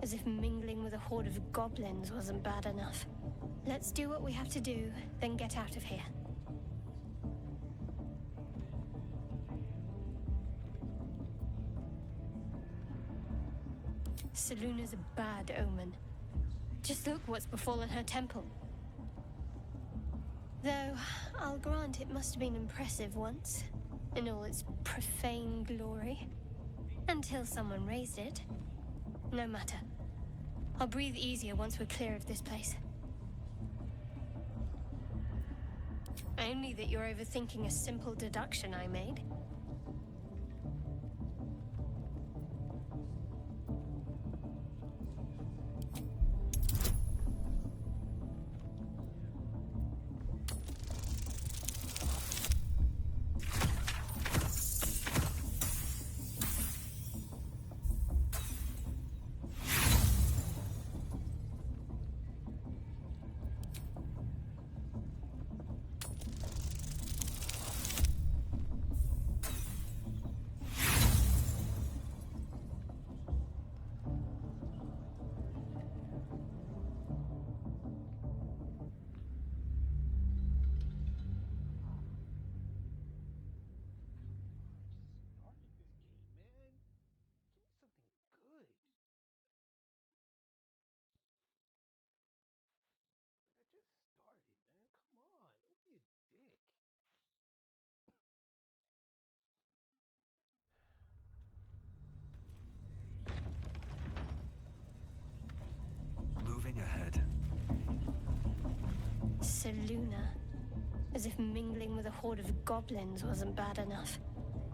As if mingling with a horde of goblins wasn't bad enough. Let's do what we have to do, then get out of here. Seluna's a bad omen. Just look what's befallen her temple. Though, I'll grant it must have been impressive once, in all its profane glory. Until someone raised it. No matter. I'll breathe easier once we're clear of this place. Only that you're overthinking a simple deduction I made. Moving ahead. Seluna. As if mingling with a horde of goblins wasn't bad enough.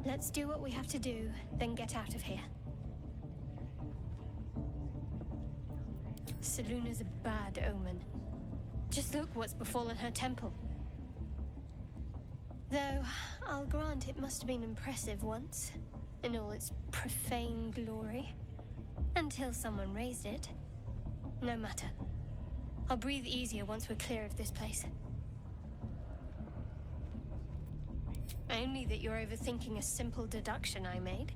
Let's do what we have to do, then get out of here. Seluna's a bad omen. Just look what's befallen her temple. Though, I'll grant it must have been impressive once, in all its profane glory. Until someone raised it. No matter. I'll breathe easier once we're clear of this place. Only that you're overthinking a simple deduction I made.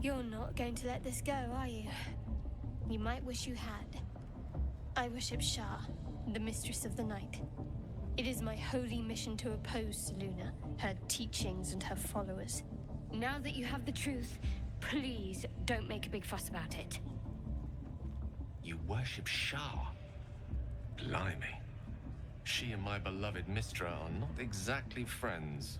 You're not going to let this go, are you? You might wish you had. I worship Shah, the mistress of the night. It is my holy mission to oppose Seluna, her teachings and her followers. Now that you have the truth, please don't make a big fuss about it. You worship Shah? Blimey. She and my beloved Mistra are not exactly friends.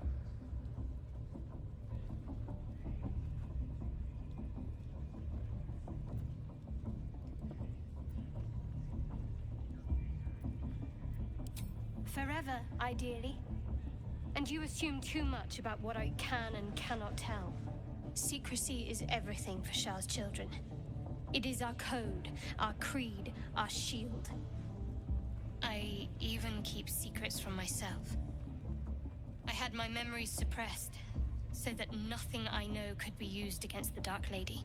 Forever, ideally. And you assume too much about what I can and cannot tell. Secrecy is everything for Shah's children. It is our code, our creed, our shield. I even keep secrets from myself. I had my memories suppressed, so that nothing I know could be used against the Dark Lady.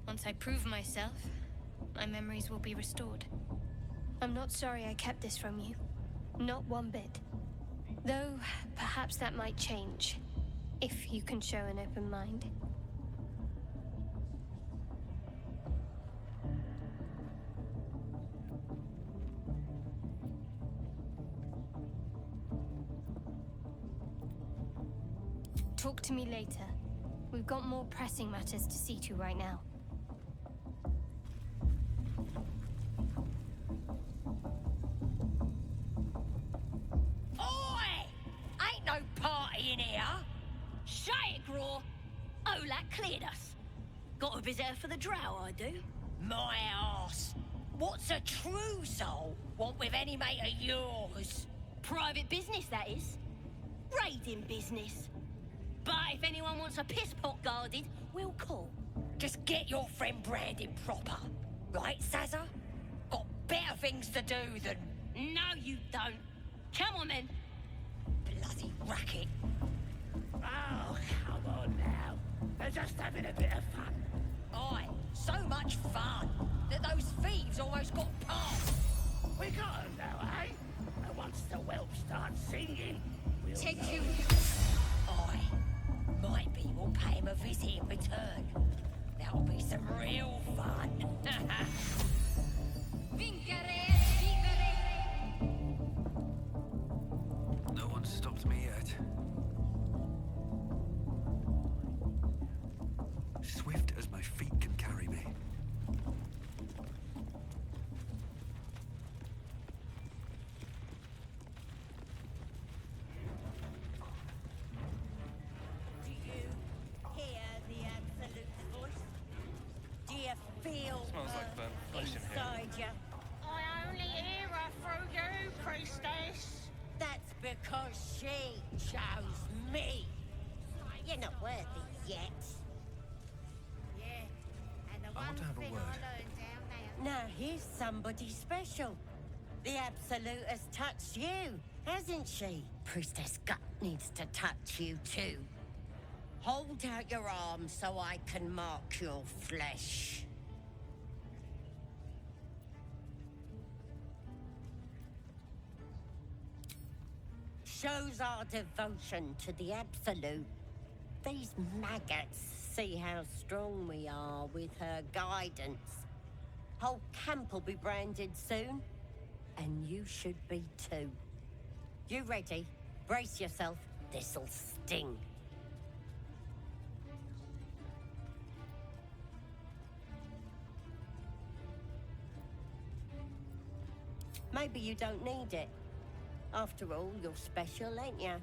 Once I prove myself, my memories will be restored. I'm not sorry I kept this from you. Not one bit. Though, perhaps that might change, if you can show an open mind. Talk to me later. We've got more pressing matters to see to right now. In here? Shut it, Graw. Olak cleared us. Got a visit for the drow, I do. My arse. What's a true soul want with any mate of yours? Private business, that is. Raiding business. But if anyone wants a piss pot guarded, we'll call. Just get your friend branded proper. Right, Sazza? Got better things to do than... No, you don't. Come on, then. Bloody racket. Oh, come on now. They're just having a bit of fun. Aye, so much fun that those thieves almost got past. We got 'em now, eh? And once the whelp starts singing, we'll Take know. you. Aye, might be we'll pay him a visit in return. That'll be some real fun. No one stopped me yet. Swift as my feet can carry me. Do you hear the absolute voice? Do you feel Smells like burnt flesh in here. inside you? I only hear her through you, priestess. That's because she chose me. You're not worthy yet. Yeah, and the I want one to have a thing word. I learned down there. Now here's somebody special. The Absolute has touched you, hasn't she? Priestess Gut needs to touch you too. Hold out your arm so I can mark your flesh. Shows our devotion to the Absolute. These maggots see how strong we are with her guidance. Whole camp will be branded soon, and you should be too. You ready? Brace yourself. This'll sting. Maybe you don't need it. After all, you're special, ain't you?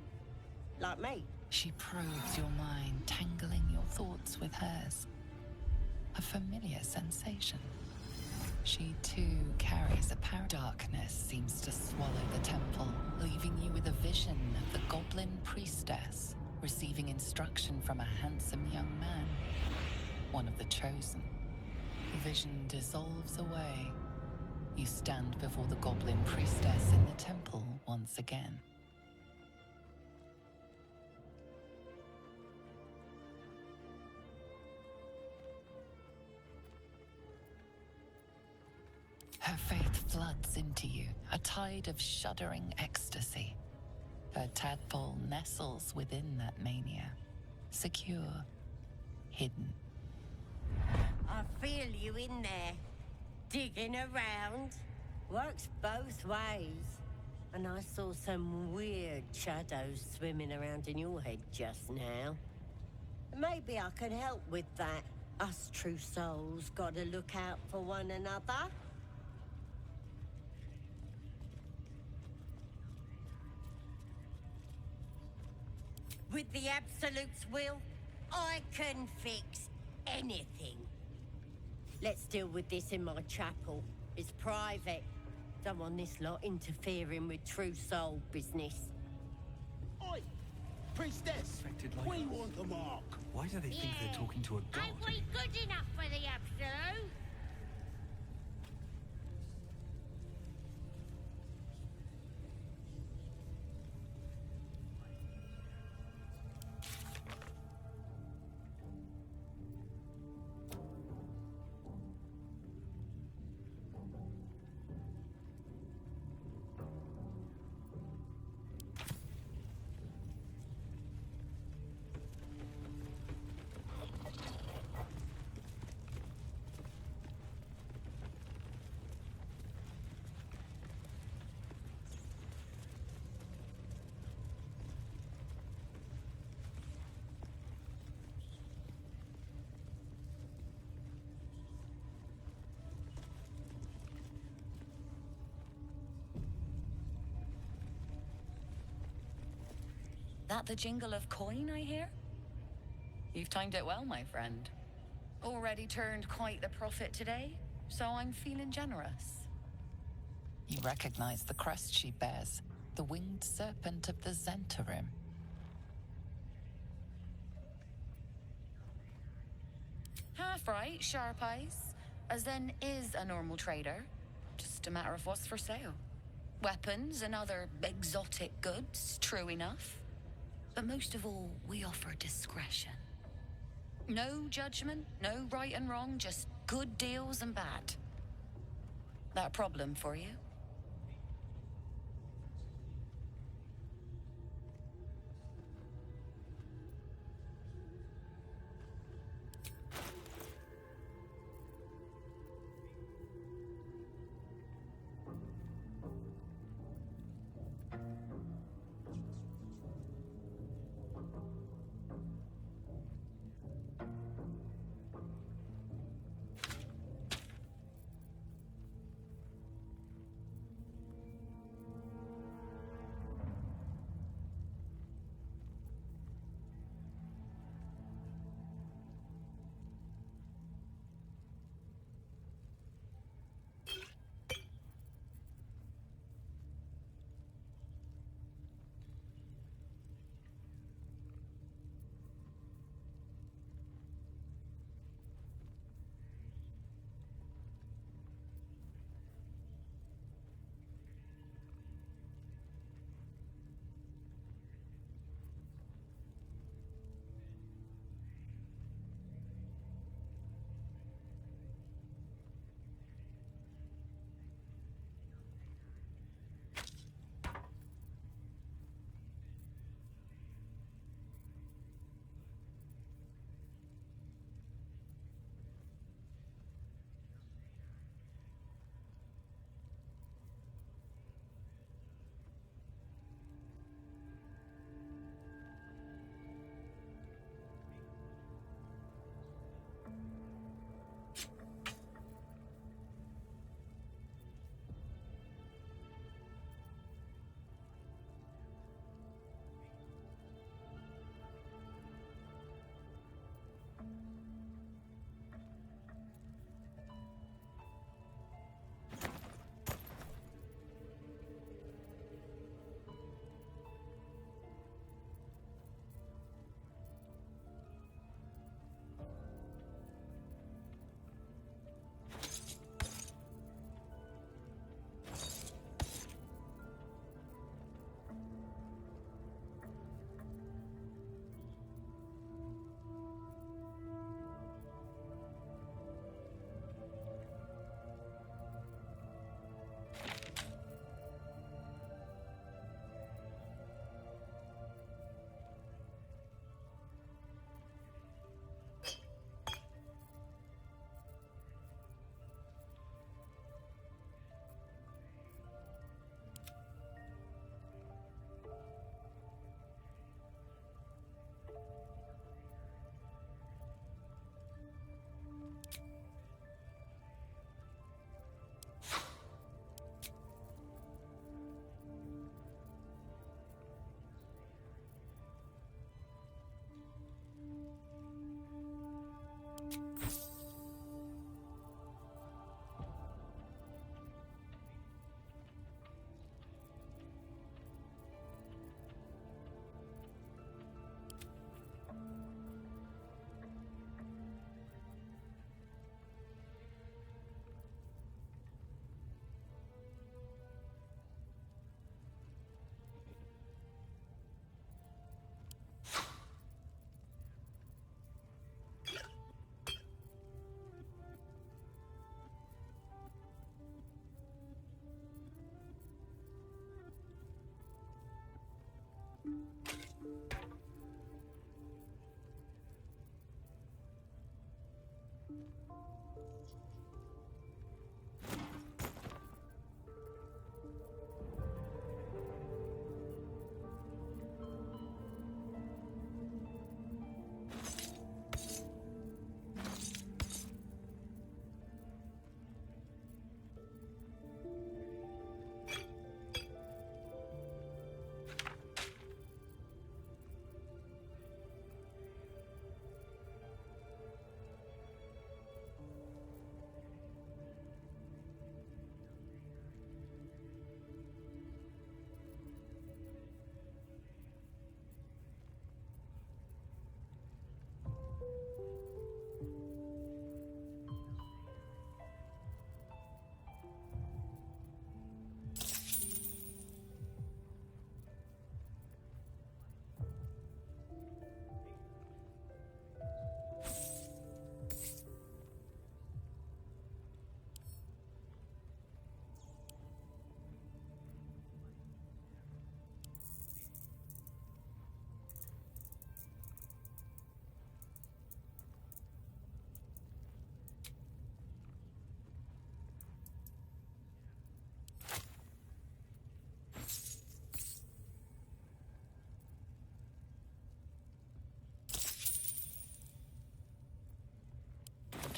Like me. She probes your mind, tangling your thoughts with hers. A familiar sensation. She too carries a power. Darkness seems to swallow the temple, leaving you with a vision of the goblin priestess receiving instruction from a handsome young man, one of the chosen. The vision dissolves away. You stand before the goblin priestess in the temple once again. Her faith floods into you, a tide of shuddering ecstasy. Her tadpole nestles within that mania, secure, hidden. I feel you in there, digging around. Works both ways. And I saw some weird shadows swimming around in your head just now. Maybe I could help with that. Us true souls gotta look out for one another. With the Absolute's will, I can fix anything. Let's deal with this in my chapel. It's private. Don't want this lot interfering with true soul business. Oi! Priestess! Affected like We us. want the mark. Why do they think they're talking to a god? Ain't we good enough for the Absolute? That the jingle of coin I hear? You've timed it well, my friend. Already turned quite the profit today, so I'm feeling generous. You recognize the crest she bears, the winged serpent of the Zentarim. Half right, sharp eyes. As then is a normal trader. Just a matter of what's for sale. Weapons and other exotic goods, true enough. But most of all, we offer discretion. No judgment, no right and wrong, just good deals and bad. That a problem for you?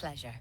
pleasure.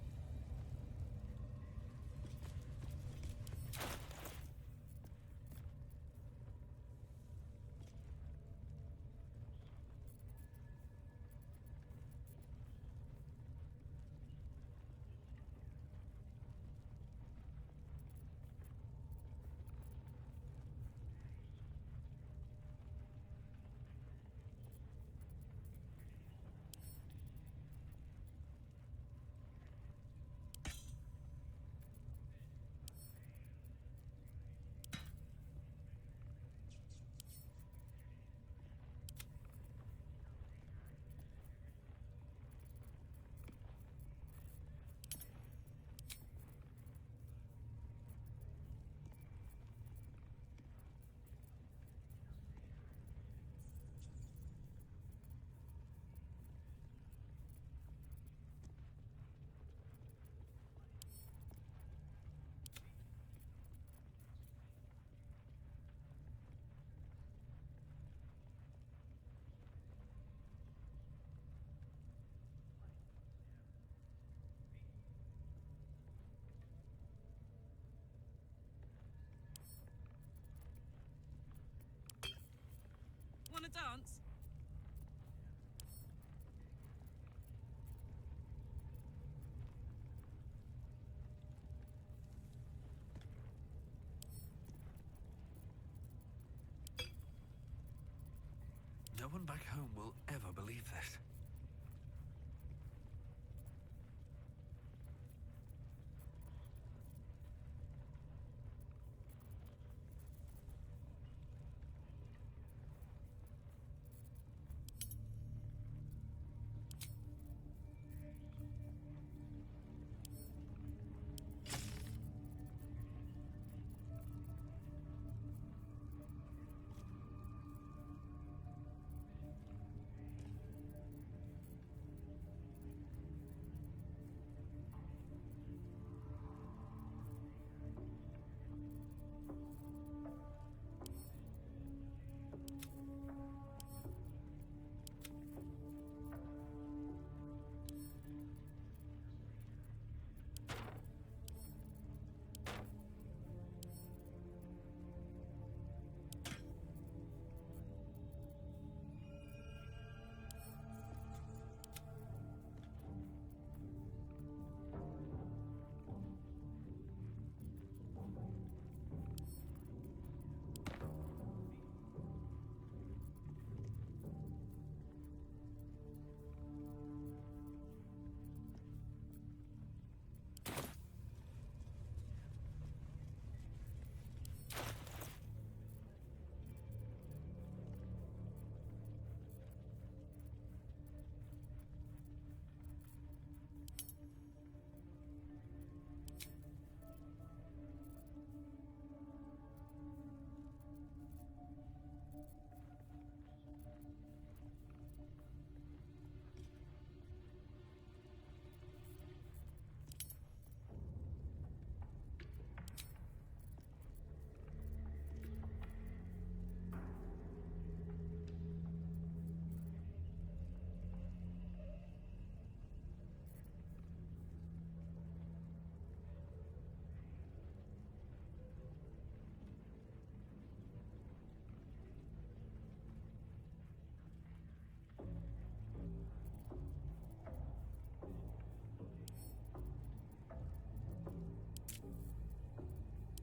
Wanna dance? No one back home will ever believe this.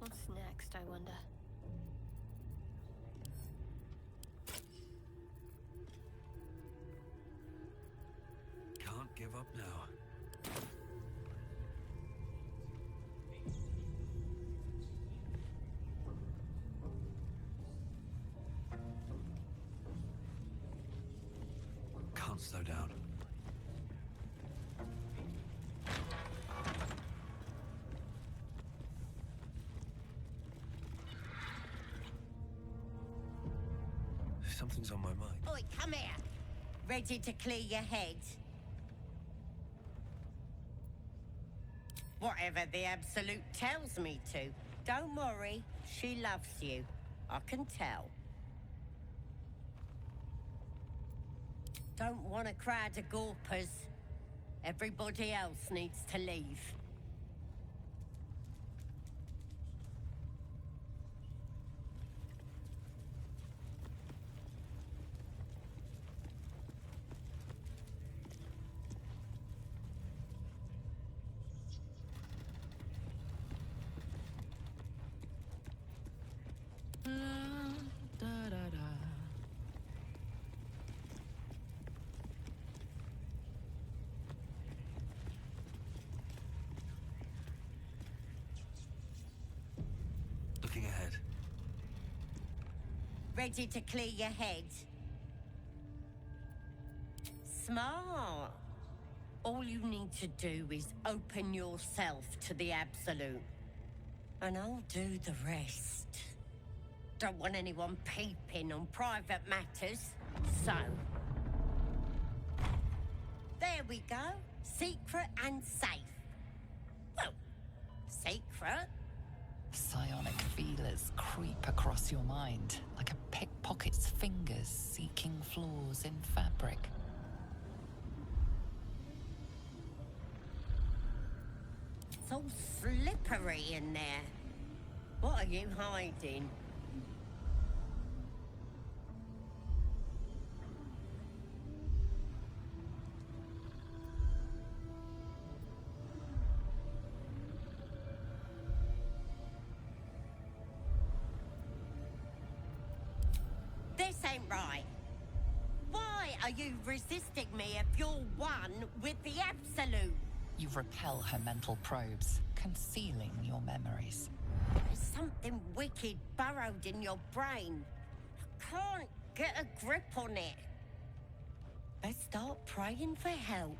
What's next, I wonder? Can't give up now. Can't slow down. Something's on my mind. Oi, come here. Ready to clear your head? Whatever the Absolute tells me to. Don't worry, she loves you. I can tell. Don't want a crowd of gawpers. Everybody else needs to leave. Looking ahead. Ready to clear your head? Smart. All you need to do is open yourself to the Absolute. And I'll do the rest. Don't want anyone peeping on private matters, so... There we go. Secret and safe. Well, secret. Psionic feelers creep across your mind like a pickpocket's fingers seeking flaws in fabric. It's all slippery in there. What are you hiding? This ain't right. Why are you resisting me if you're one with the Absolute? You repel her mental probes, concealing your memories. There's something wicked burrowed in your brain. I can't get a grip on it. Let's start praying for help.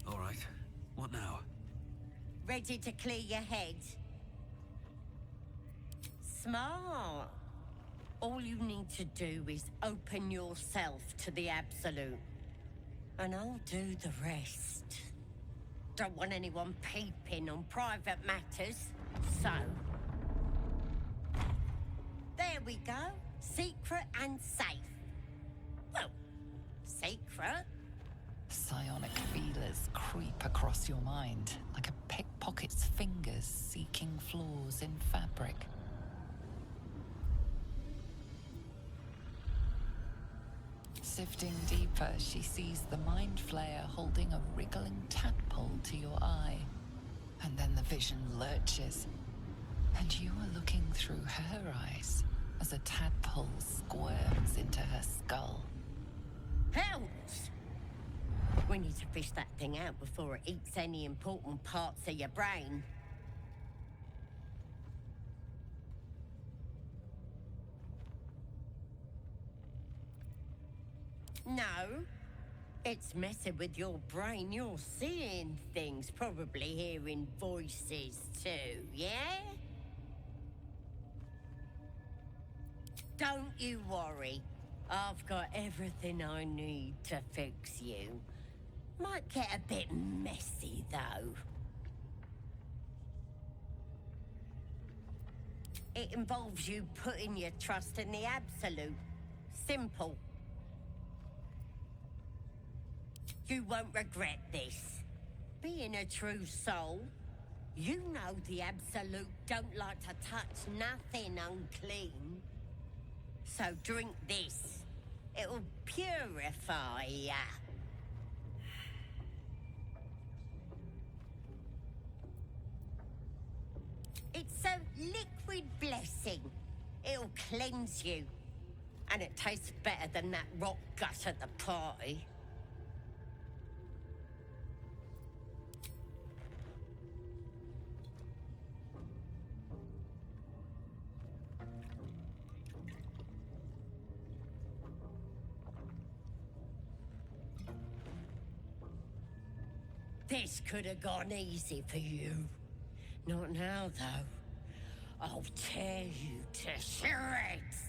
All right. What now? Ready to clear your head? Smart. All you need to do is open yourself to the Absolute. And I'll do the rest. Don't want anyone peeping on private matters, so... There we go. Secret and safe. Well, secret. Psionic feelers creep across your mind like a pickpocket's fingers seeking flaws in fabric. Sifting deeper, she sees the mind flayer holding a wriggling tadpole to your eye. And then the vision lurches, and you are looking through her eyes as a tadpole squirms into her skull. Helps! We need to fish that thing out before it eats any important parts of your brain. No. It's messing with your brain. You're seeing things, probably hearing voices too, yeah? Don't you worry. I've got everything I need to fix you. Might get a bit messy, though. It involves you putting your trust in the Absolute. Simple. You won't regret this. Being a true soul, you know the Absolute don't like to touch nothing unclean. So drink this. It'll purify ya. It's a liquid blessing. It'll cleanse you. And it tastes better than that rock gut at the party. This could have gone easy for you. Not now, though. I'll tear you to shreds.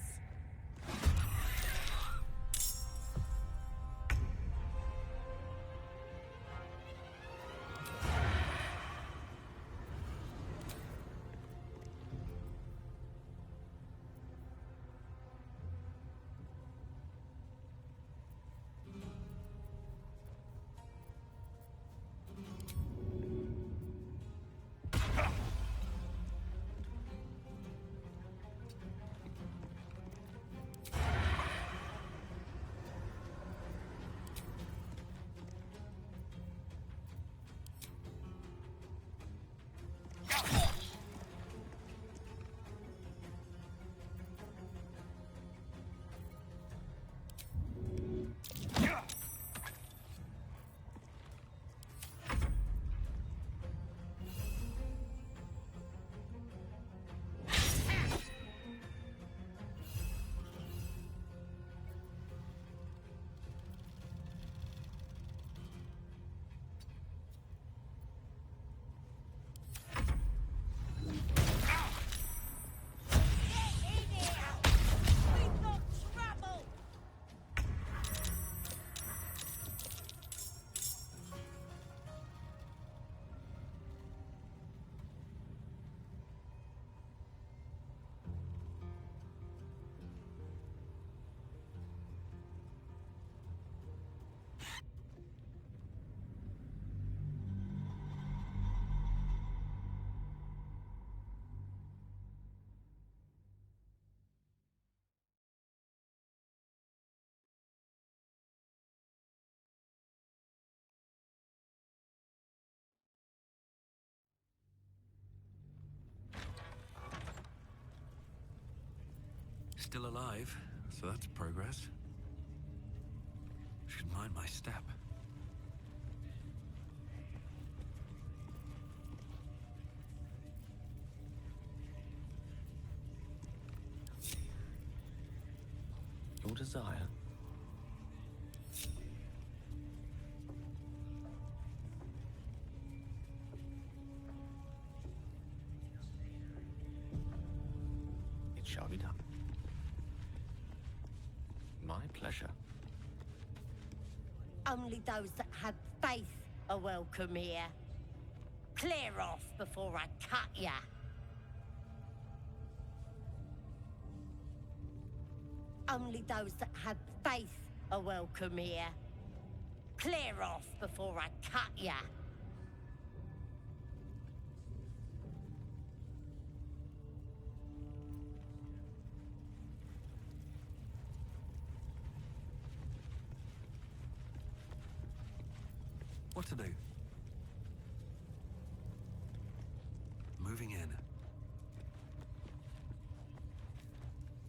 Still alive, so that's progress. Should mind my step. Your desire? It shall be done. My pleasure. Only those that have faith are welcome here. Clear off before I cut ya. Only those that have faith are welcome here. Clear off before I cut ya. What to do? Moving in.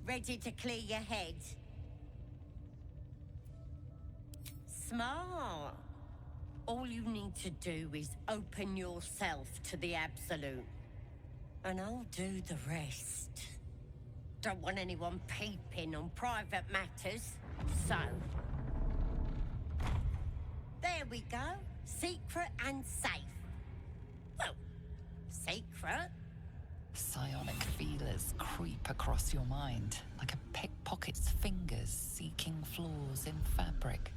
Ready to clear your head? Smart. All you need to do is open yourself to the absolute. And I'll do the rest. Don't want anyone peeping on private matters, so... There we go. Secret and safe. Well, secret. Psionic feelers creep across your mind like a pickpocket's fingers seeking flaws in fabric.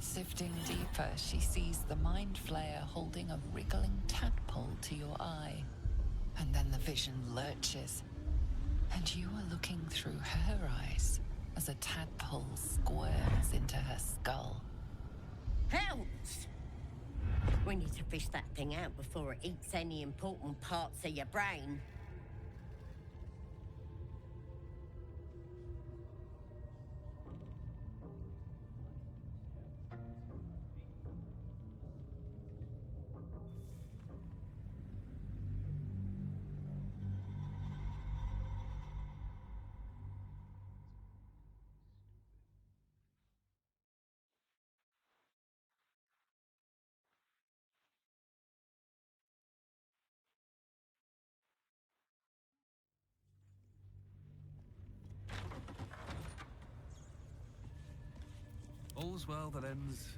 Sifting deeper, she sees the mind flayer holding a wriggling tadpole to your eye. And then the vision lurches, and you are looking through her eyes as a tadpole squirms into her skull. Helps! We need to fish that thing out before it eats any important parts of your brain. all's well that ends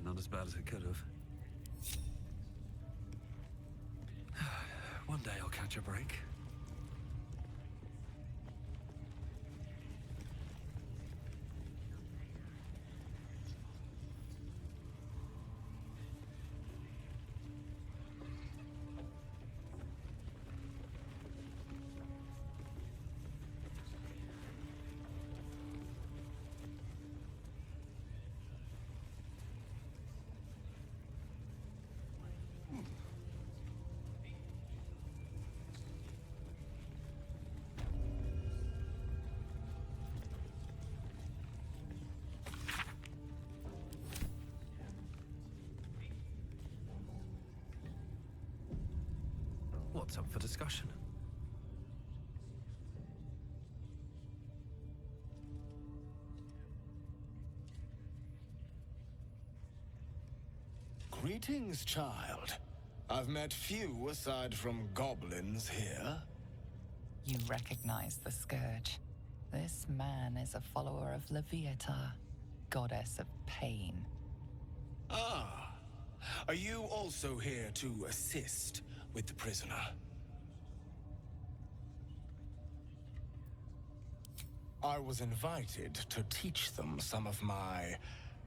not as bad as it could have. One day I'll catch a break. What's up for discussion? Greetings, child. I've met few aside from goblins here. You recognize the scourge. This man is a follower of Leviata, goddess of pain. Ah, are you also here to assist with the prisoner? I was invited to teach them some of my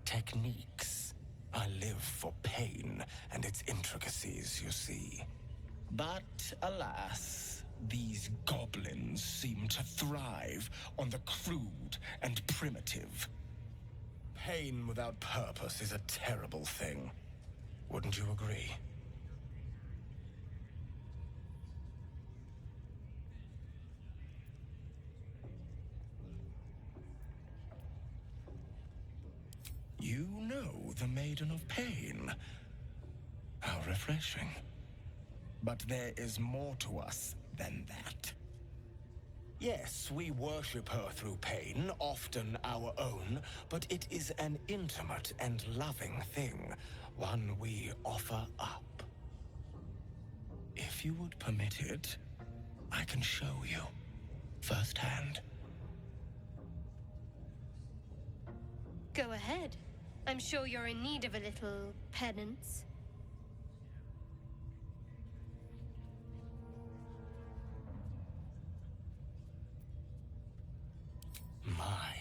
techniques. I live for pain and its intricacies, you see. But alas, these goblins seem to thrive on the crude and primitive. Pain without purpose is a terrible thing. Wouldn't you agree? You know the Maiden of Pain. How refreshing. But there is more to us than that. Yes, we worship her through pain, often our own, but it is an intimate and loving thing, one we offer up. If you would permit it, I can show you firsthand. Go ahead. I'm sure you're in need of a little penance. My,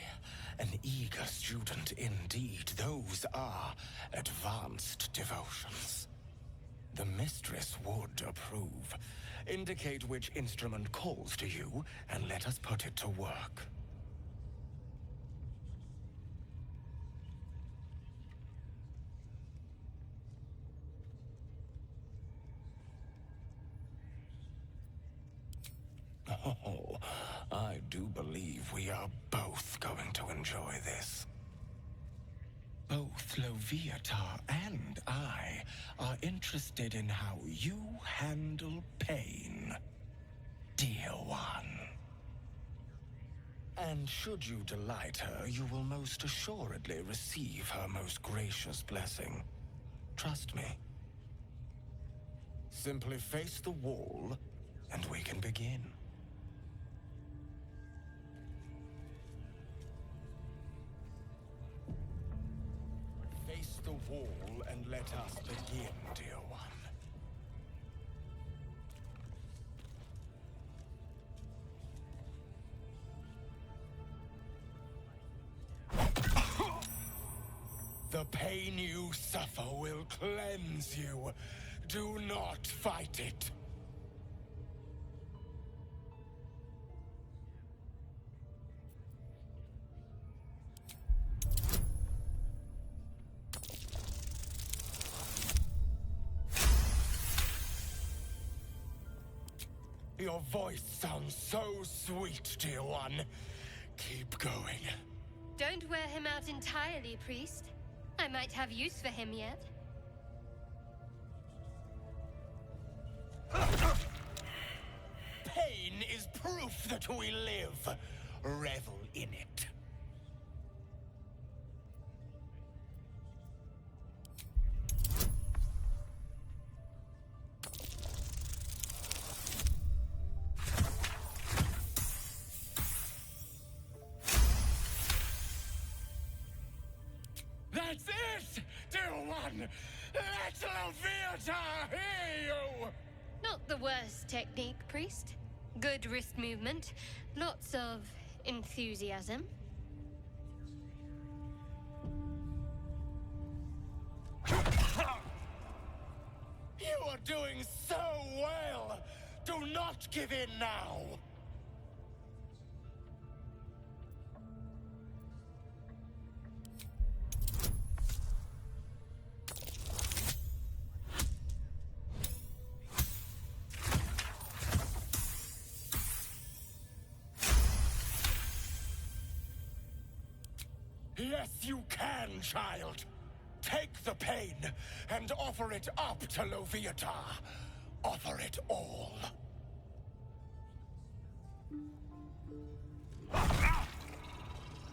an eager student indeed. Those are advanced devotions. The mistress would approve. Indicate which instrument calls to you, and let us put it to work. Oh, I do believe we are both going to enjoy this. Both Loviatar and I are interested in how you handle pain, dear one. And should you delight her, you will most assuredly receive her most gracious blessing. Trust me. Simply face the wall, and we can begin. Face the wall and let us begin, dear one. The pain you suffer will cleanse you. Do not fight it. Your voice sounds so sweet, dear one. Keep going. Don't wear him out entirely, priest. I might have use for him yet. Pain is proof that we live. Revel in it. can! Let Loviatar hear you! Not the worst technique, priest. Good wrist movement. Lots of enthusiasm. You are doing so well! Do not give in now! Yes, you can, child. Take the pain and offer it up to Loviatar. Offer it all.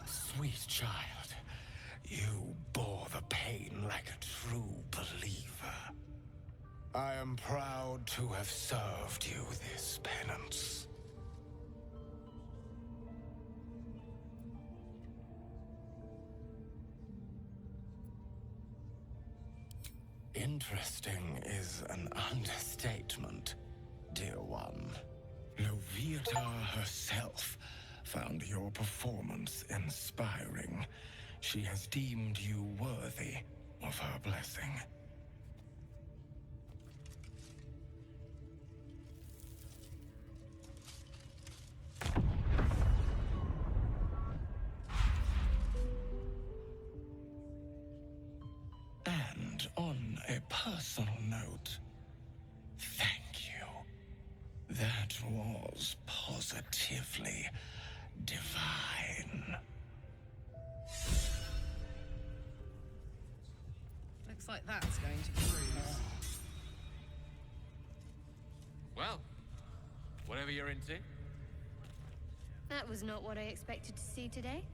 Sweet child, you bore the pain like a true believer. I am proud to have served you this penance. Interesting is an understatement, dear one. Loviatar herself found your performance inspiring. She has deemed you worthy of her blessing. And on a personal note, thank you. That was positively divine. Looks like that's going to cruise. Well, whatever you're into. That was not what I expected to see today.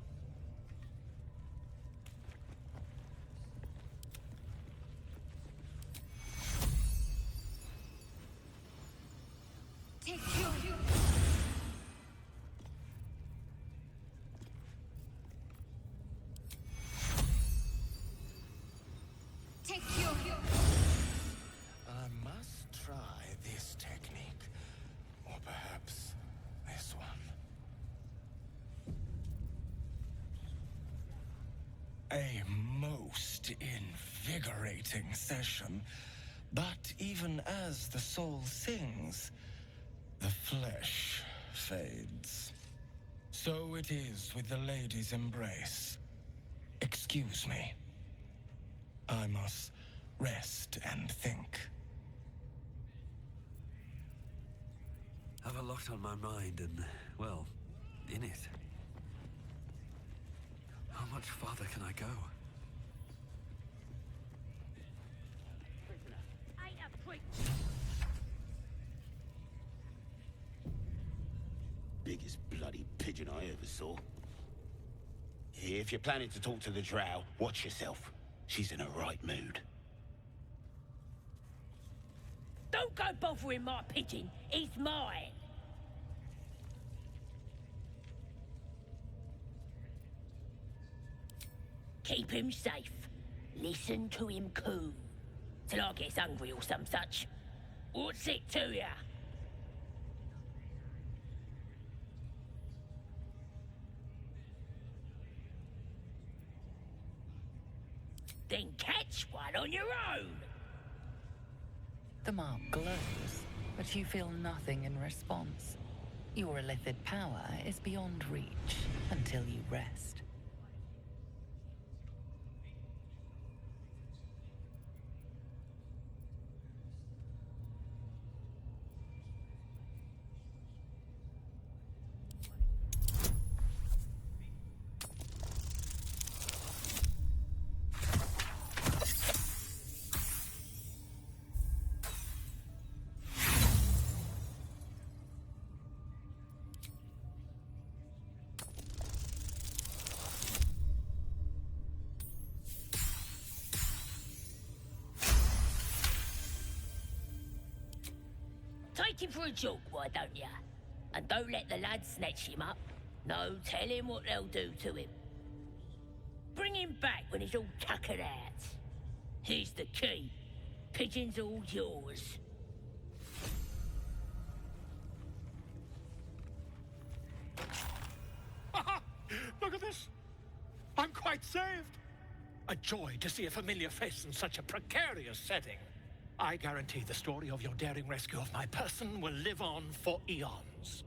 Take your... Take your... I must try this technique, or perhaps this one. A most invigorating session, but even as the soul sings, the flesh fades. So it is with the lady's embrace. Excuse me. I must rest and think. I've a lot on my mind and, well, in it. How much farther can I go? Ain't a prick. Biggest bloody pigeon I ever saw. If you're planning to talk to the drow, watch yourself. She's in a right mood. Don't go bothering my pigeon. He's mine. Keep him safe. Listen to him coo. Till I gets hungry or some such. What's it to ya? Then catch one on your own. The mark glows, but you feel nothing in response. Your illithid power is beyond reach until you rest. Take him for a jog, why don't ya? And don't let the lads snatch him up. No, tell him what they'll do to him. Bring him back when he's all tuckered out. Here's the key. Pigeon's all yours. Look at this. I'm quite saved. A joy to see a familiar face in such a precarious setting. I guarantee the story of your daring rescue of my person will live on for eons.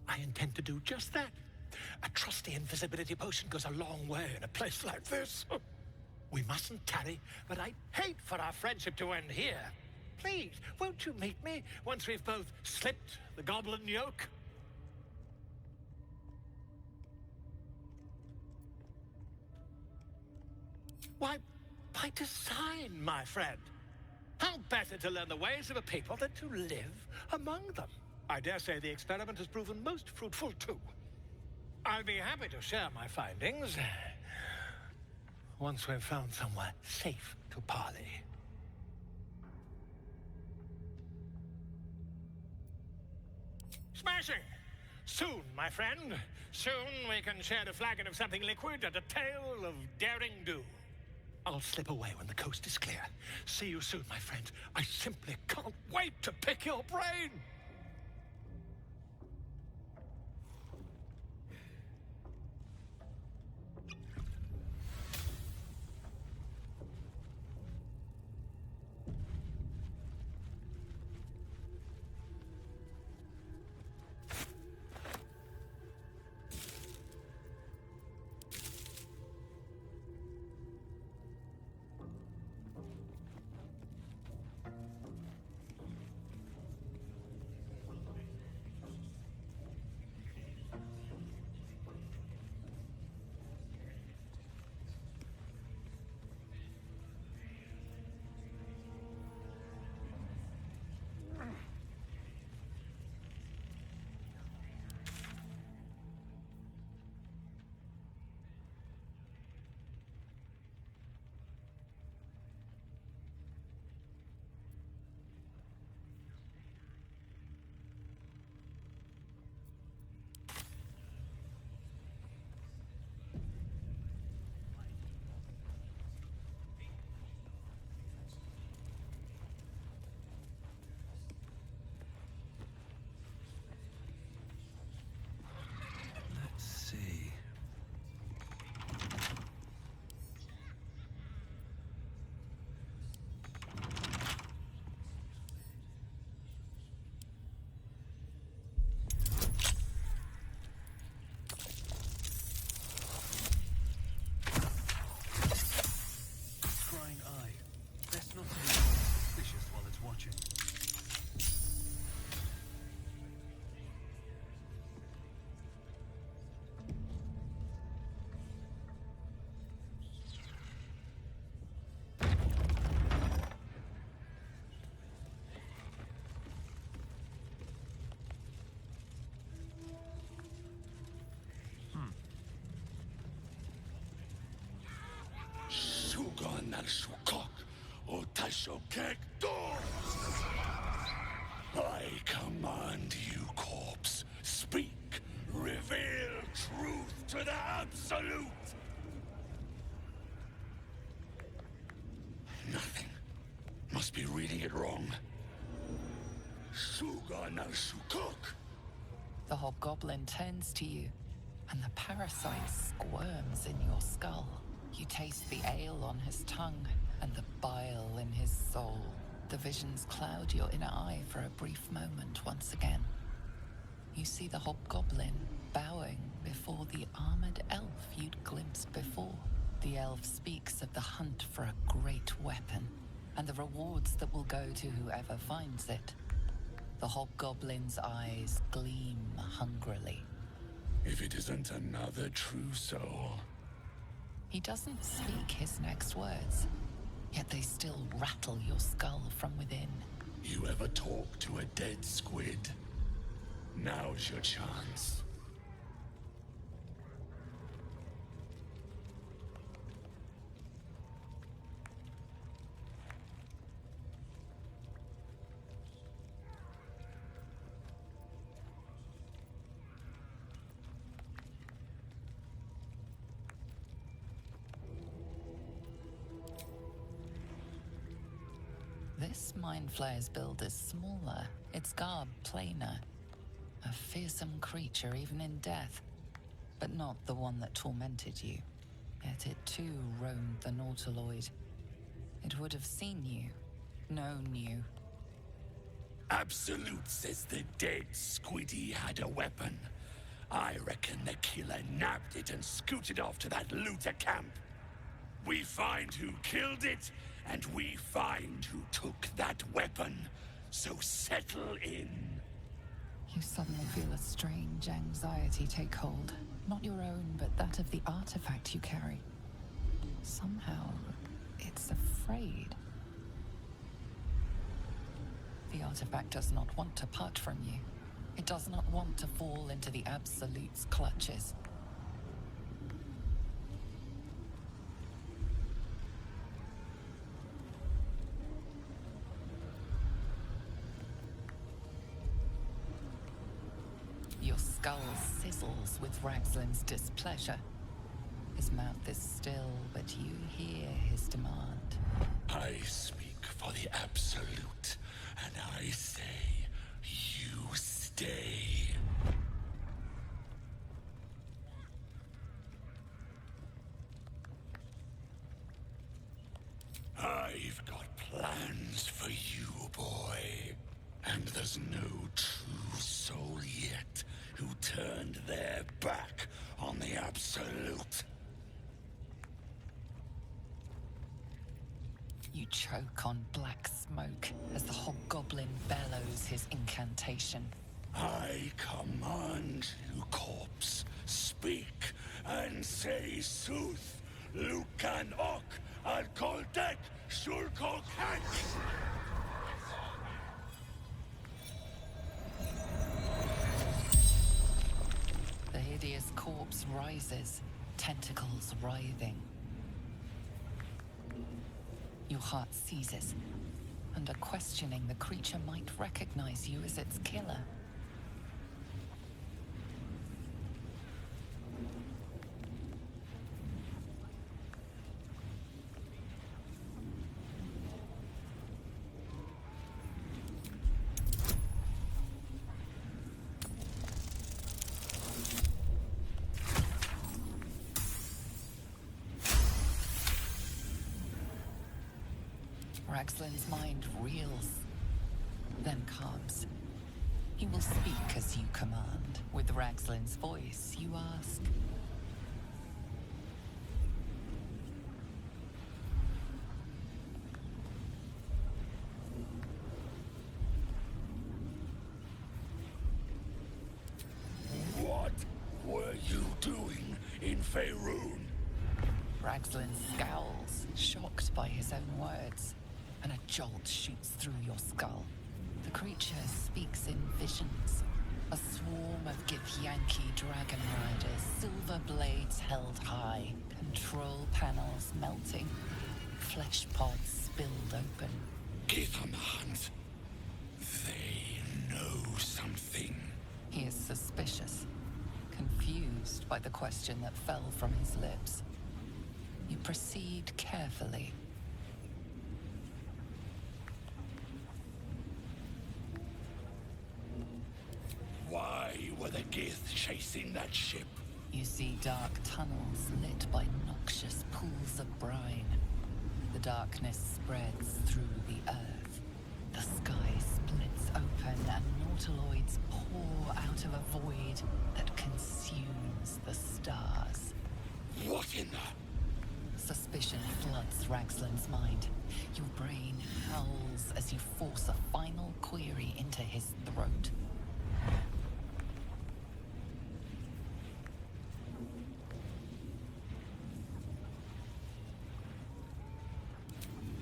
I intend to do just that. A trusty invisibility potion goes a long way in a place like this. We mustn't tarry, but I'd hate for our friendship to end here. Please, won't you meet me once we've both slipped the goblin yoke? Why, by design, my friend. How better to learn the ways of a people than to live among them? I dare say the experiment has proven most fruitful, too. I'll be happy to share my findings once we've found somewhere safe to parley. Smashing! Soon, my friend. Soon we can share a flagon of something liquid and a tale of daring do. I'll slip away when the coast is clear. See you soon, my friend. I simply can't wait to pick your brain! I command you, corpse. Speak. Reveal truth to the absolute. Nothing. Must be reading it wrong. The hobgoblin turns to you, and the parasite squirms in your skull. You taste the ale on his tongue and the bile in his soul. The visions cloud your inner eye for a brief moment once again. You see the hobgoblin bowing before the armored elf you'd glimpsed before. The elf speaks of the hunt for a great weapon and the rewards that will go to whoever finds it. The hobgoblin's eyes gleam hungrily. If it isn't another true soul. He doesn't speak his next words, yet they still rattle your skull from within. You ever talk to a dead squid? Now's your chance. This Mind Flayer's build is smaller, its garb plainer. A fearsome creature even in death, but not the one that tormented you. Yet it too roamed the Nautiloid. It would have seen you, known you. Absolute says the dead Squiddy had a weapon. I reckon the killer nabbed it and scooted off to that looter camp. We find who killed it, and we find who took that weapon. So settle in. You suddenly feel a strange anxiety take hold. Not your own, but that of the artifact you carry. Somehow, it's afraid. The artifact does not want to part from you. It does not want to fall into the Absolute's clutches. Your skull sizzles with Ragslin's displeasure. His mouth is still, but you hear his demand. I speak for the Absolute, and I say, you stay. I've got plans for you, boy. And there's no true soul yet who turned their back on the Absolute. You choke on black smoke as the hobgoblin bellows his incantation. I command you, corpse, speak and say sooth. Lucan ok al koldek shulkok hank. The hideous corpse rises, tentacles writhing. Your heart seizes. Under questioning, the creature might recognize you as its killer. Ragslin's mind reels, then calms. He will speak as you command. With Ragslin's voice, you ask. What were you doing in Faerun? Ragslin scowls, shocked by his own words, and a jolt shoots through your skull. The creature speaks in visions. A swarm of Githyanki dragon riders, silver blades held high, control panels melting, flesh pods spilled open. Githemans. They know something. He is suspicious, confused by the question that fell from his lips. You proceed carefully. Why were the Gith chasing that ship? You see dark tunnels lit by noxious pools of brine. The darkness spreads through the earth. The sky splits open and nautiloids pour out of a void that consumes the stars. What in the... Suspicion floods Ragslin's mind. Your brain howls as you force a final query into his throat.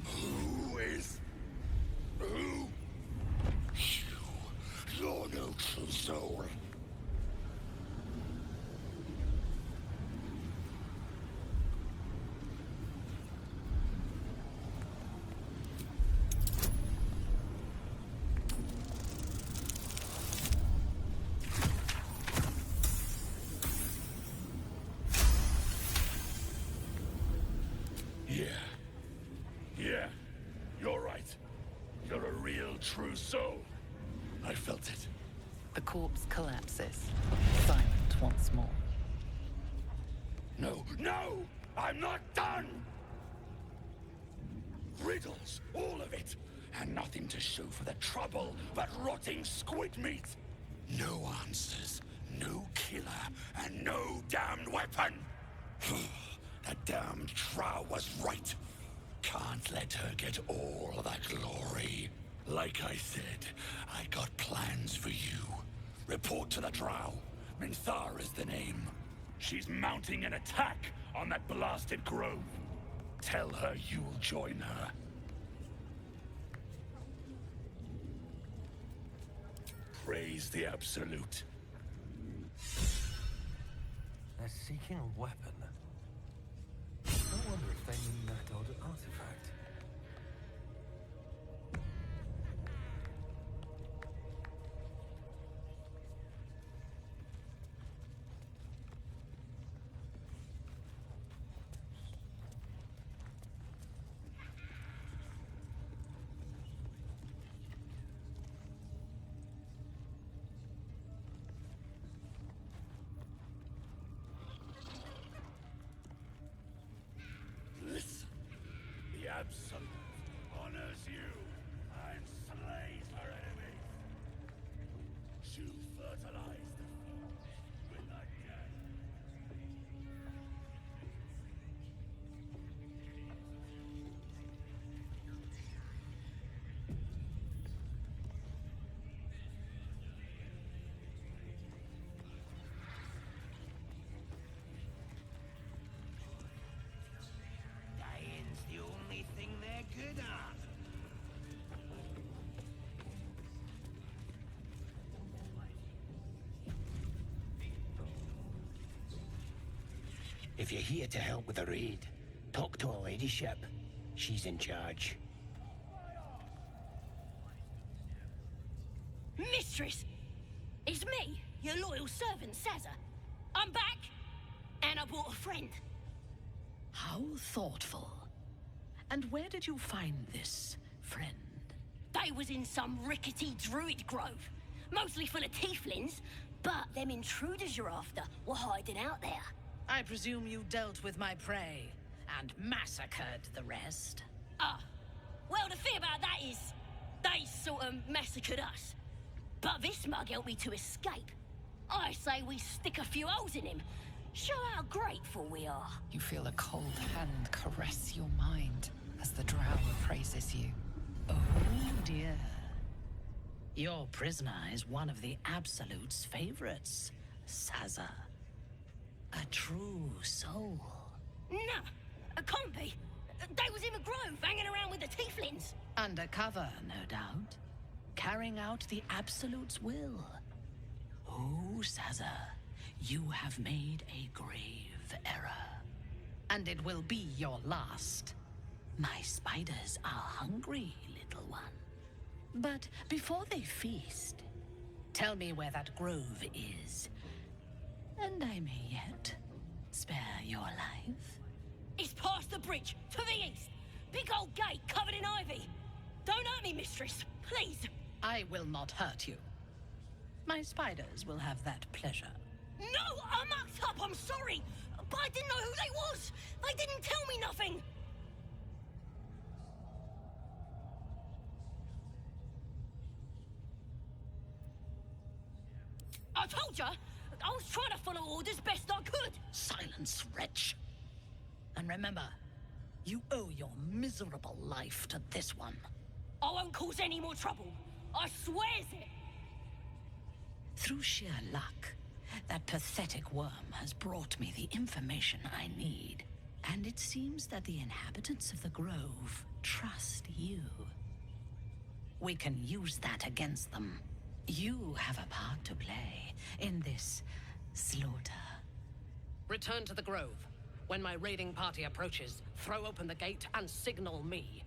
Who is... Who? You're no true soul. felt it. The corpse collapses, silent once more. No, no! I'm not done! Riddles, all of it, and nothing to show for the trouble but rotting squid meat. No answers, no killer, and no damned weapon. That damned Drow was right. Can't let her get all of that glory. Like I said, I got plans for you. Report to the Drow. Minthar is the name. She's mounting an attack on that blasted grove. Tell her you'll join her. Praise the Absolute. They're seeking a weapon. I wonder if they mean that odd artifact. Listen. The Absolute honors you and slays her enemies. She'll fertilize the field with a death. Dying's the only thing they're good at. If you're here to help with the raid, talk to a ladyship. She's in charge. Mistress! It's me, your loyal servant, Sazza. I'm back, and I brought a friend. How thoughtful. And where did you find this friend? They was in some rickety druid grove, mostly full of tieflings, but them intruders you're after were hiding out there. I presume you dealt with my prey and massacred the rest. Well, the thing about that is, they sort of massacred us. But this mug helped me to escape. I say we stick a few holes in him. Show how grateful we are. You feel a cold hand caress your mind as the Drow appraises you. Oh dear. Your prisoner is one of the Absolute's favorites, Sazza. A true soul. Nah, it can't be. They was in the grove, hanging around with the tieflings. Undercover, no doubt. Carrying out the Absolute's will. Oh, Sazza, you have made a grave error. And it will be your last. My spiders are hungry, little one. But before they feast, tell me where that grove is. And I may yet spare your life. It's past the bridge, to the east. Big old gate covered in ivy. Don't hurt me, mistress, please. I will not hurt you. My spiders will have that pleasure. No, I mucked up, I'm sorry. But I didn't know who they was. They didn't tell me nothing. I told ya, I was trying to follow orders best I could. Silence, wretch. And remember, you owe your miserable life to this one. I won't cause any more trouble. I swears it. Through sheer luck, that pathetic worm has brought me the information I need. And it seems that the inhabitants of the Grove trust you. We can use that against them. You have a part to play in this slaughter. Return to the Grove. When my raiding party approaches, throw open the gate and signal me.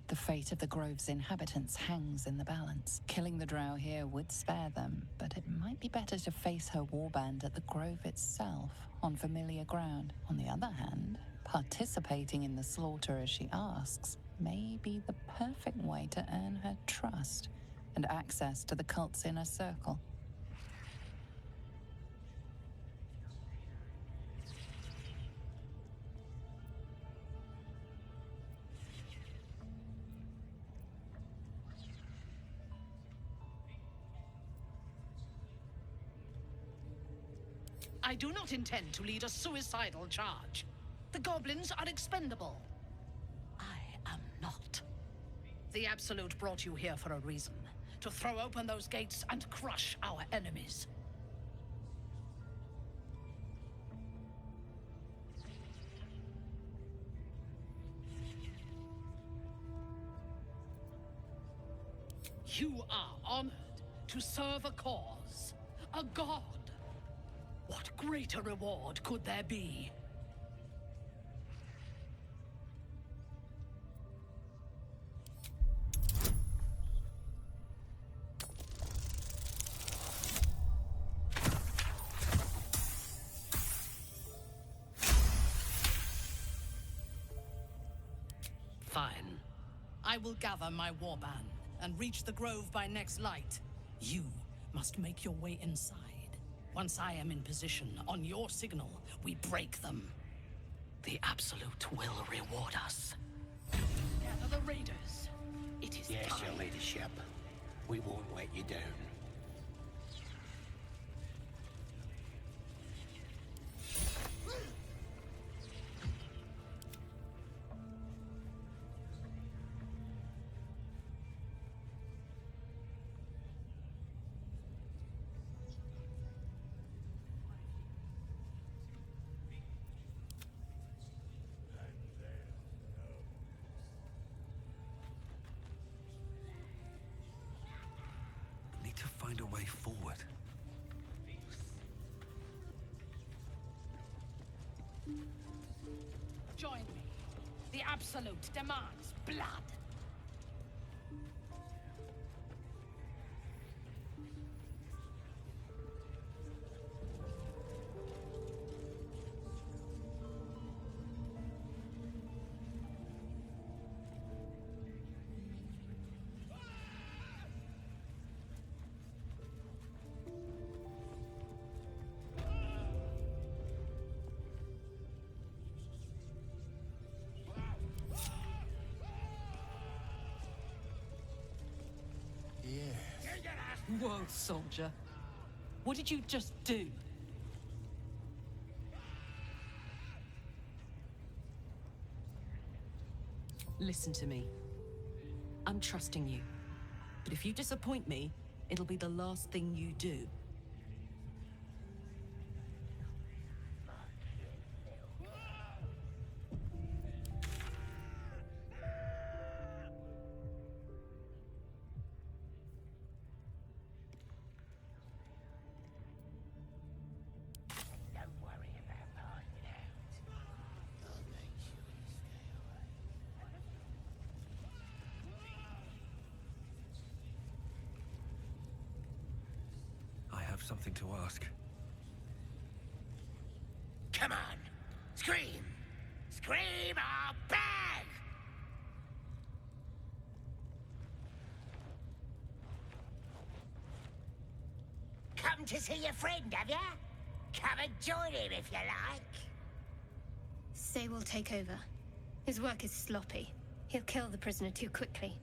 The fate of the Grove's inhabitants hangs in the balance. Killing the Drow here would spare them, but it might be better to face her warband at the Grove itself, on familiar ground. On the other hand, participating in the slaughter as she asks may be the perfect way to earn her trust. and access to the cult's inner circle. I do not intend to lead a suicidal charge. The goblins are expendable. I am not. The Absolute brought you here for a reason. To throw open those gates and crush our enemies. You are honored to serve a cause, a god. What greater reward could there be? Fine. I will gather my warband and reach the grove by next light. You must make your way inside. Once I am in position, on your signal, we break them. The Absolute will reward us. Gather the raiders. It is Yes, time. your leadership. We won't let you down. Need to find a way forward. Join me. The Absolute demands blood. Whoa, soldier. What did you just do? Listen to me. I'm trusting you. But if you disappoint me, it'll be the last thing you do. I have something to ask. Come on! Scream! Scream or bang! Come to see your friend, have ya? Come and join him if you like. Say will take over. His work is sloppy. He'll kill the prisoner too quickly.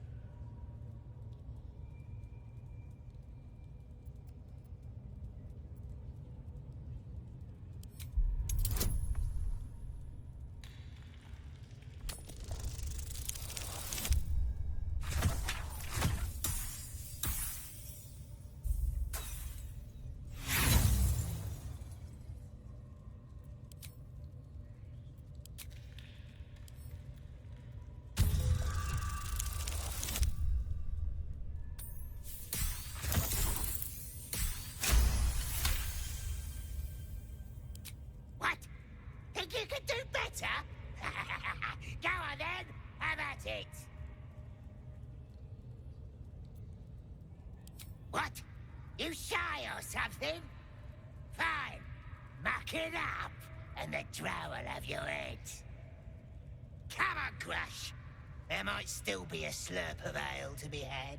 Think you could do better? Go on then, have at it! What? You shy or something? Fine, muck it up, and the drow will have your head. Come on, Crush. There might still be a slurp of ale to be had.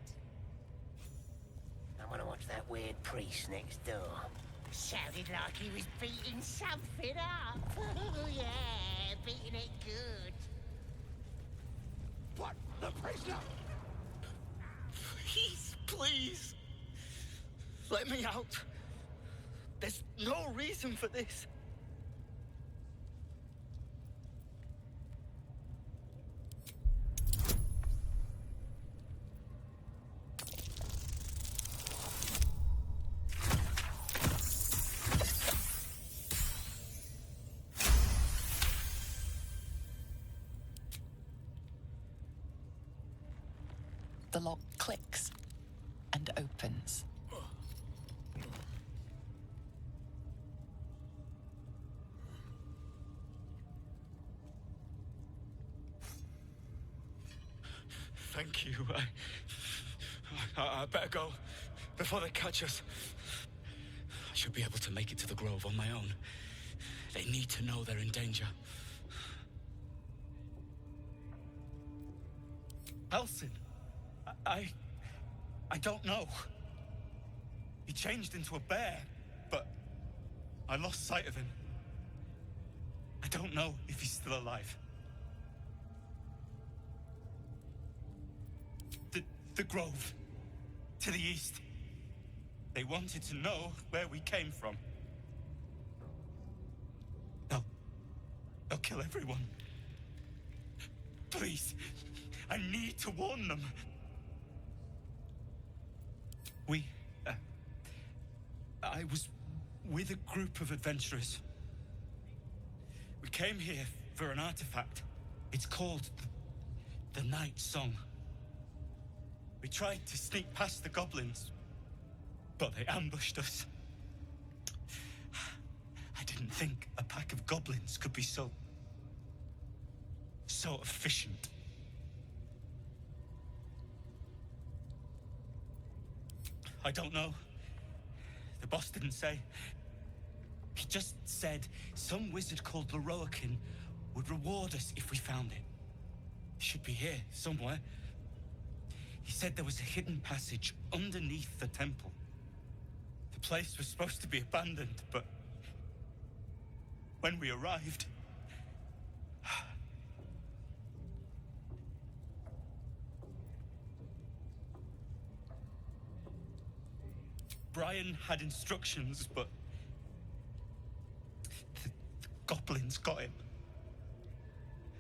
want to watch that weird priest next door. Sounded like he was beating something up. Oh, yeah, beating it good. What? The prisoner? Please. Let me out. There's no reason for this. The lock clicks and opens. Thank you. I better go before they catch us. I should be able to make it to the Grove on my own. They need to know they're in danger. Elsin, I don't know. He changed into a bear, but I lost sight of him. I don't know if he's still alive. The Grove, to the east. They wanted to know where we came from. They'll kill everyone. Please, I need to warn them. I was with a group of adventurers. We came here for an artifact. It's called the Night Song. We tried to sneak past the goblins, but they ambushed us. I didn't think a pack of goblins could be so efficient. I don't know. The boss didn't say. He just said some wizard called Larian would reward us if we found it. It should be here, somewhere. He said there was a hidden passage underneath the temple. The place was supposed to be abandoned, but when we arrived... Brian had instructions, but the goblins got him.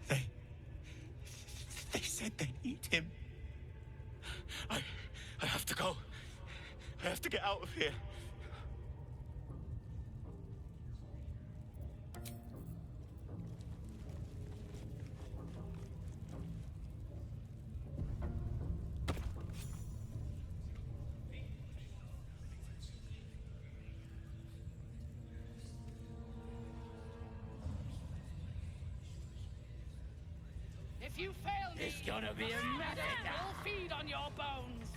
They said they'd eat him. I have to go. I have to get out of here. If you fail me, It's gonna be a massacre. We'll feed on your bones.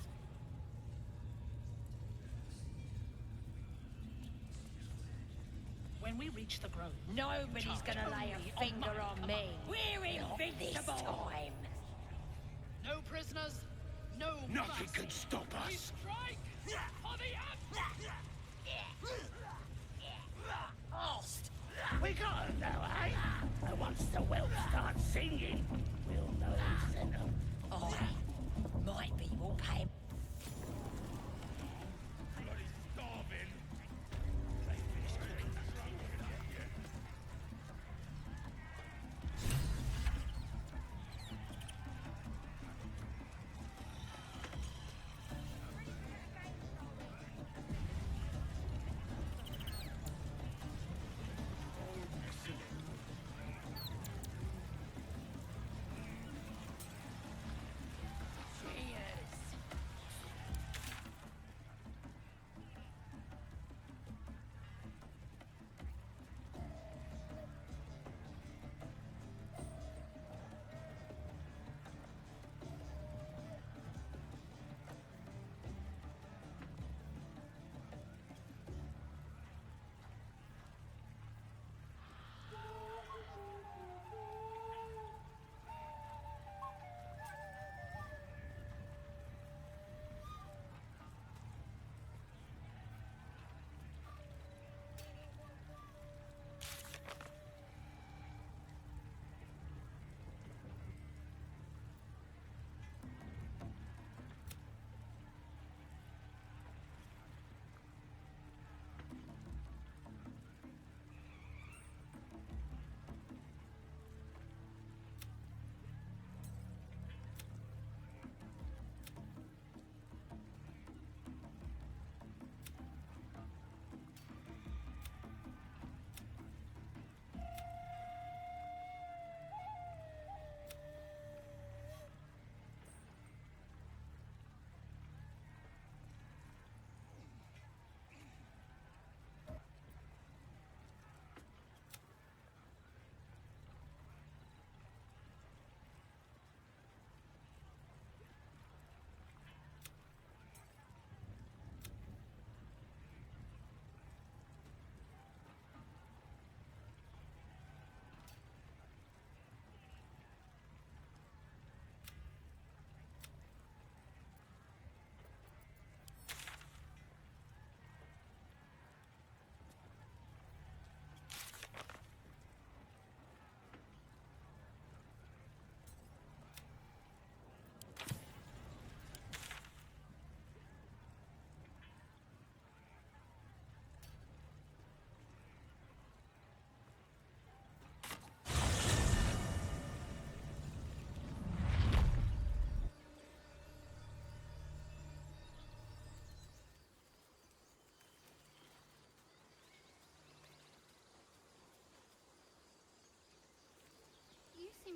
When we reach the Grove, Nobody's gonna lay a finger on me. We're invincible. Time. No prisoners, no Nothing mercy. can stop We us. strike for the Lost. We got him though, eh? And once the whelp starts singing, we'll know who sent them. Oh, might be we'll pay him. Bloody starving.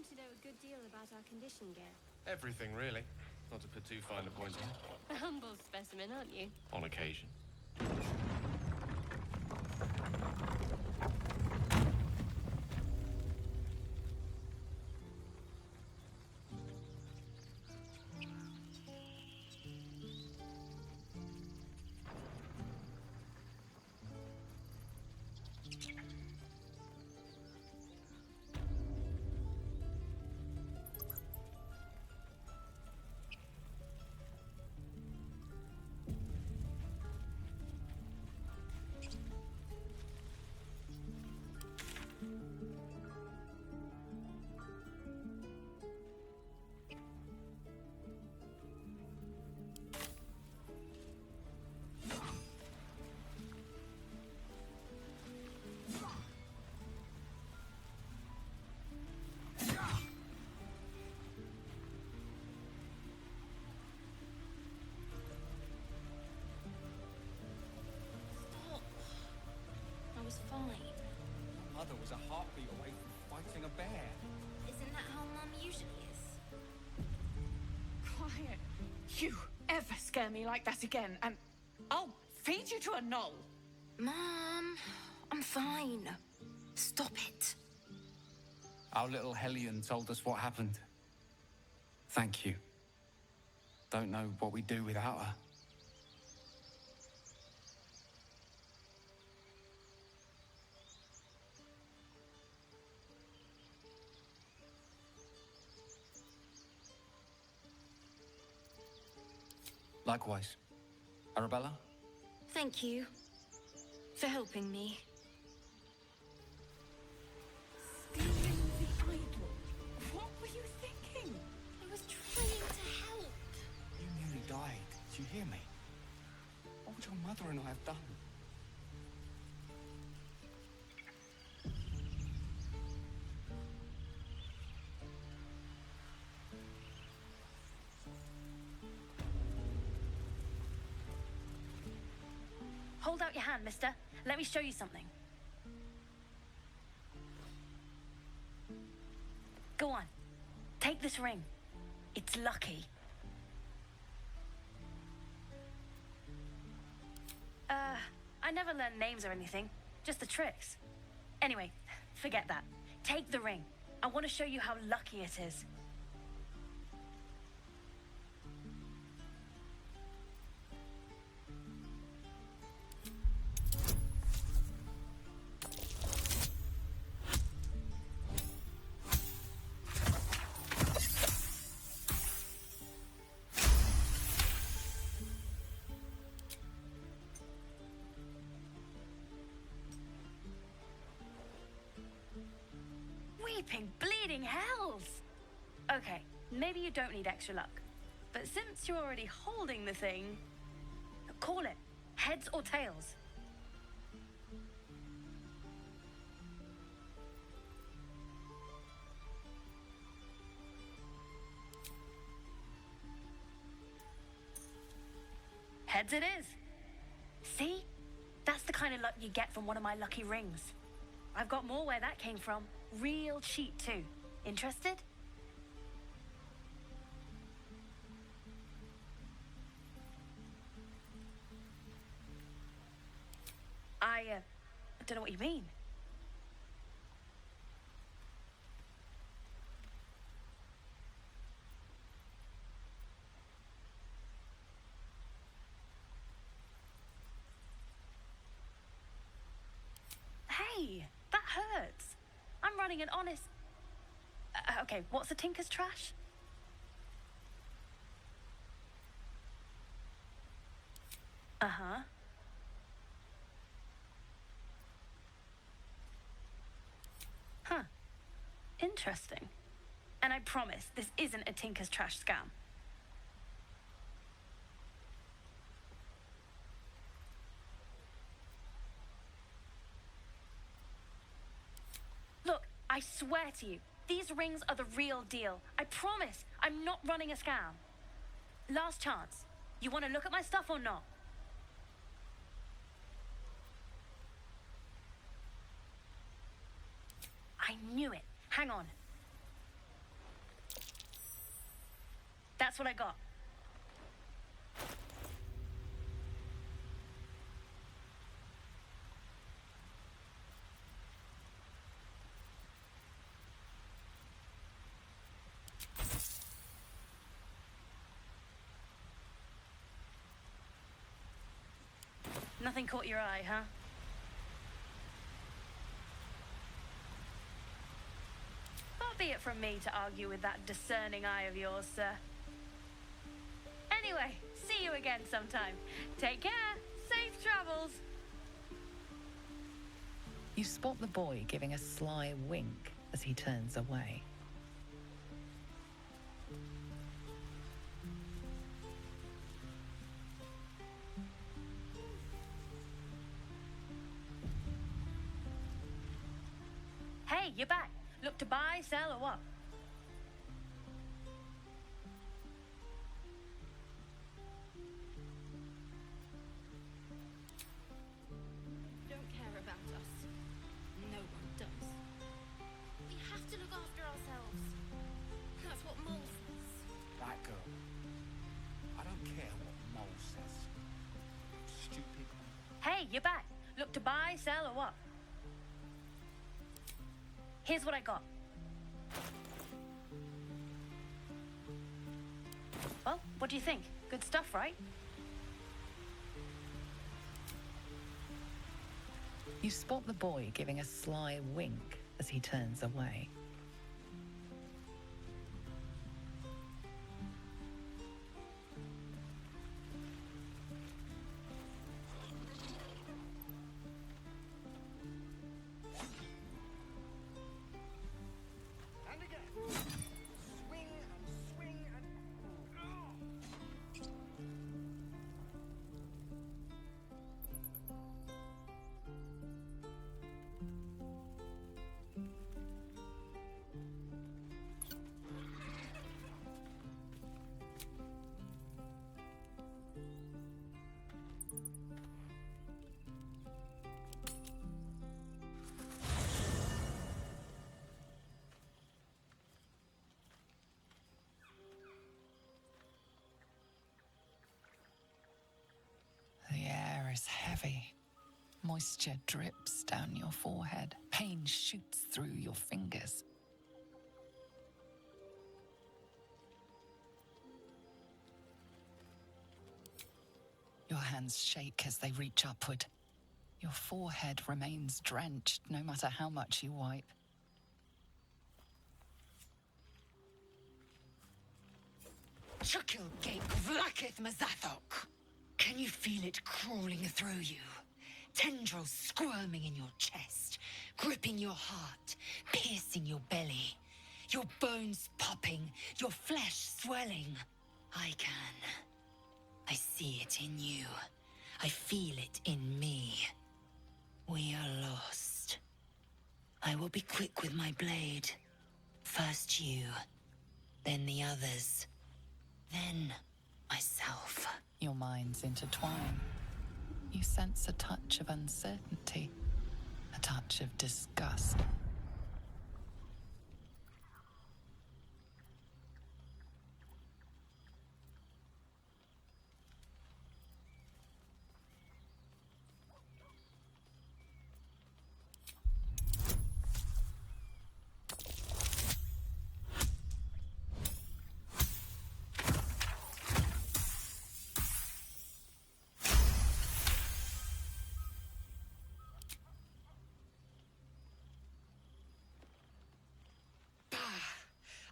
to know a good deal about our condition gear. Everything, really. Not to put too fine a point on it. A humble specimen, aren't you? On occasion. I was fine. Mother was a heartbeat away from fighting a bear. Isn't that how Mum usually is? Quiet. You ever scare me like that again, and I'll feed you to a knoll. Mom, I'm fine. Stop it. Our little Hellion told us what happened. Thank you. Don't know what we'd do without her. Likewise. Arabella? Thank you for helping me. Stealing the idol. What were you thinking? I was trying to help. You nearly died. Did you hear me? What would your mother and I have done? Hold out your hand, mister. Let me show you something. Go on. Take this ring. It's lucky. I never learned names or anything. Just the tricks. Anyway, forget that. Take the ring. I want to show you how lucky it is. Weeping, bleeding hells! Okay, maybe you don't need extra luck. But since you're already holding the thing, call it. Heads or tails. Heads it is. See? That's the kind of luck you get from one of my lucky rings. I've got more where that came from. Real cheap, too. Interested? I don't know what you mean. Hey, that hurts. I'm running an honest... okay, what's a tinker's trash? Uh-huh. Huh. Interesting. And I promise, this isn't a tinker's trash scam. Look, I swear to you, these rings are the real deal. I promise, I'm not running a scam. Last chance. You want to look at my stuff or not? I knew it. Hang on. That's what I got. Nothing caught your eye, huh? Far be it from me to argue with that discerning eye of yours, sir. Anyway, see you again sometime. Take care. Safe travels. You spot the boy giving a sly wink as he turns away. Hey, you're back. Look to buy, sell, or what? Don't care about us. No one does. We have to look after ourselves. That's what Mole says. That girl. I don't care what Mole says. Stupid. Hey, you're back. Look to buy, sell, or what? Here's what I got. Well, what do you think? Good stuff, right? You spot the boy giving a sly wink as he turns away. The air is heavy. Moisture drips down your forehead. Pain shoots through your fingers. Your hands shake as they reach upward. Your forehead remains drenched no matter how much you wipe. Chukilgate vlaketh mazathok. Can you feel it crawling through you? Tendrils squirming in your chest, gripping your heart, piercing your belly. Your bones popping, your flesh swelling. I can. I see it in you. I feel it in me. We are lost. I will be quick with my blade. First you, then the others, then myself. Your minds intertwine. You sense a touch of uncertainty, a touch of disgust.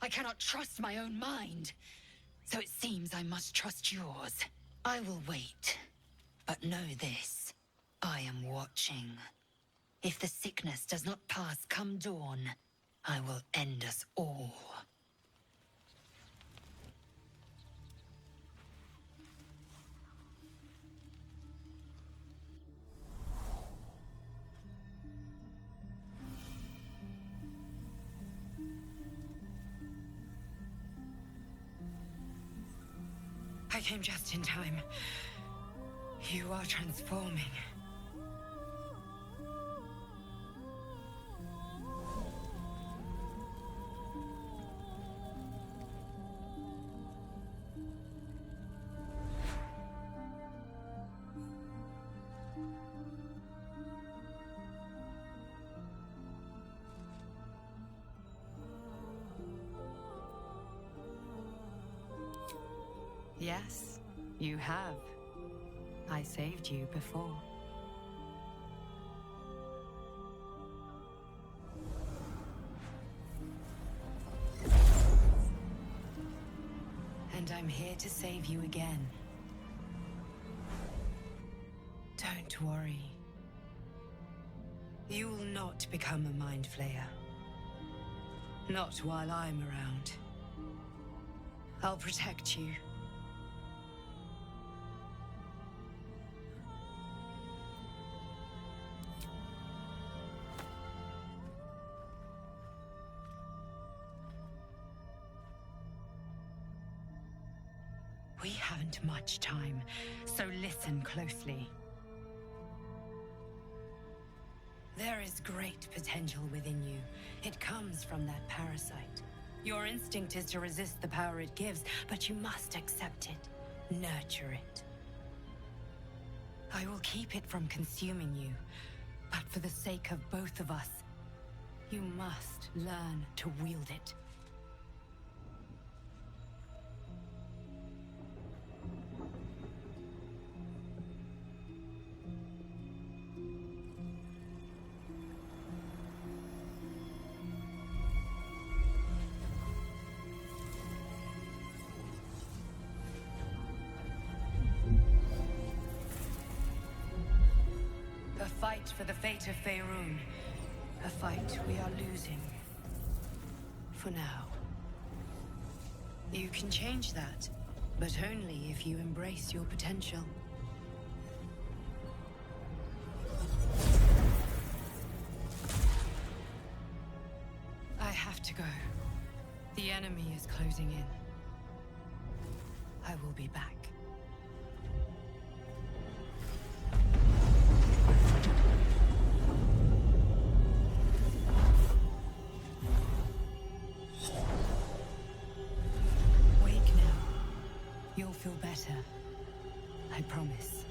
I cannot trust my own mind. So it seems I must trust yours. I will wait. But know this. I am watching. If the sickness does not pass come dawn, I will end us all. I came just in time. You are transforming. Yes, you have. I saved you before. And I'm here to save you again. Don't worry. You will not become a mind flayer. Not while I'm around. I'll protect you. We haven't much time, so listen closely. There is great potential within you. It comes from that parasite. Your instinct is to resist the power it gives, but you must accept it, nurture it. I will keep it from consuming you, but for the sake of both of us, you must learn to wield it. A fight for the fate of Faerun. A fight we are losing. For now. You can change that, but only if you embrace your potential. I have to go. The enemy is closing in. I will be back. Wake now. You'll feel better. I promise.